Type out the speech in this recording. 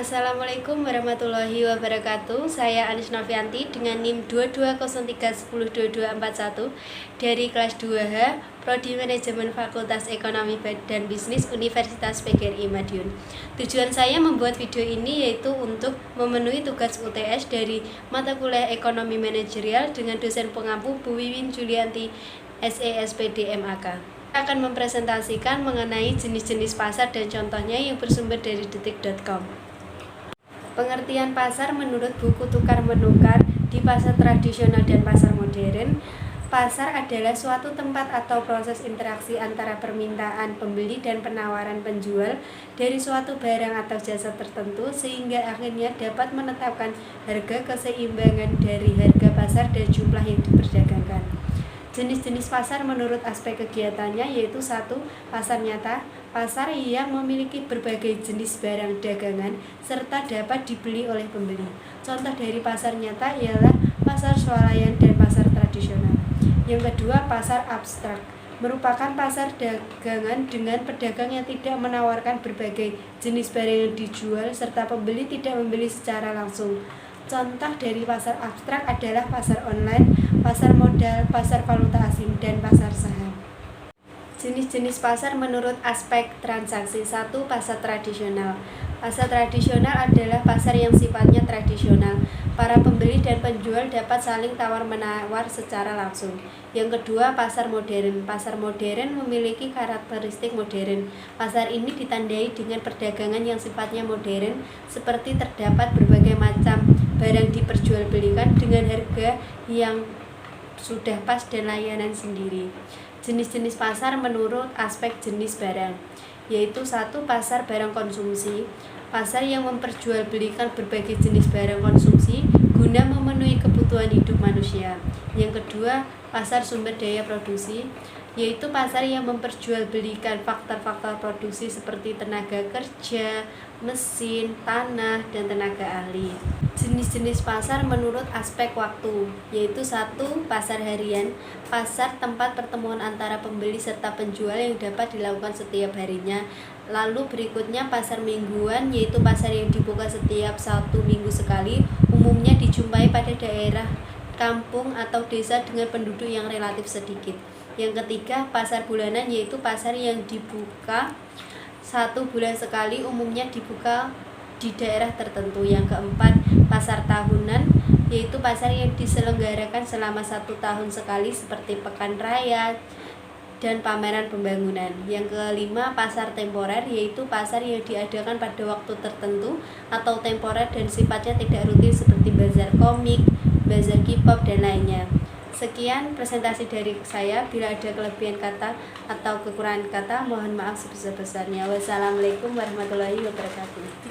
Assalamualaikum warahmatullahi wabarakatuh. Saya Anis Novianti dengan NIM 2203102241 dari kelas 2H Prodi Manajemen Fakultas Ekonomi dan Bisnis Universitas PGRI Madiun. Tujuan saya membuat video ini yaitu untuk memenuhi tugas UTS dari mata kuliah Ekonomi Manajerial dengan dosen pengampu Bu Wiwin Julianti SESPD MAK. Akan mempresentasikan mengenai jenis-jenis pasar dan contohnya yang bersumber dari detik.com. Pengertian pasar menurut buku tukar menukar di pasar tradisional dan pasar modern. Pasar adalah suatu tempat atau proses interaksi antara permintaan pembeli dan penawaran penjual dari suatu barang atau jasa tertentu sehingga akhirnya dapat menetapkan harga keseimbangan dari harga pasar dan jumlah yang diperdagangkan. Jenis-jenis pasar menurut aspek kegiatannya yaitu 1. Pasar nyata, pasar yang memiliki berbagai jenis barang dagangan serta dapat dibeli oleh pembeli. Contoh dari pasar nyata ialah pasar swalayan dan pasar tradisional. Yang kedua, pasar abstrak merupakan pasar dagangan dengan pedagang yang tidak menawarkan berbagai jenis barang yang dijual serta pembeli tidak membeli secara langsung. Contoh dari pasar abstrak adalah pasar online, pasar modal, pasar valuta asing, dan pasar saham. Jenis-jenis pasar menurut aspek transaksi. 1. Pasar tradisional. Pasar tradisional adalah pasar yang sifatnya tradisional. Para pembeli dan penjual dapat saling tawar-menawar secara langsung. Yang kedua, pasar modern. Pasar modern memiliki karakteristik modern. Pasar ini ditandai dengan perdagangan yang sifatnya modern, seperti terdapat berbagai macam barang diperjualbelikan dengan harga yang sudah pas dan layanan sendiri. Jenis-jenis pasar menurut aspek jenis barang, yaitu 1. Pasar barang konsumsi. Pasar yang memperjualbelikan berbagai jenis barang konsumsi guna memenuhi kebutuhan hidup manusia. Yang kedua, pasar sumber daya produksi, yaitu pasar yang memperjualbelikan faktor-faktor produksi seperti tenaga kerja, mesin, tanah, dan tenaga ahli. Jenis-jenis pasar menurut aspek waktu, yaitu 1. Pasar harian, pasar tempat pertemuan antara pembeli serta penjual yang dapat dilakukan setiap harinya. Lalu berikutnya pasar mingguan, yaitu pasar yang dibuka setiap 1 minggu sekali, umumnya dijumpai pada daerah kampung atau desa dengan penduduk yang relatif sedikit. Yang ketiga, pasar bulanan, yaitu pasar yang dibuka 1 bulan sekali, umumnya dibuka di daerah tertentu. Yang keempat, pasar tahunan, yaitu pasar yang diselenggarakan selama 1 tahun sekali seperti pekan raya dan pameran pembangunan. Yang kelima, pasar temporer, yaitu pasar yang diadakan pada waktu tertentu atau temporer dan sifatnya tidak rutin seperti bazar komik, bazar K-pop, dan lainnya. Sekian presentasi dari saya. Bila ada kelebihan kata atau kekurangan kata, mohon maaf sebesar-besarnya. Wassalamualaikum warahmatullahi wabarakatuh.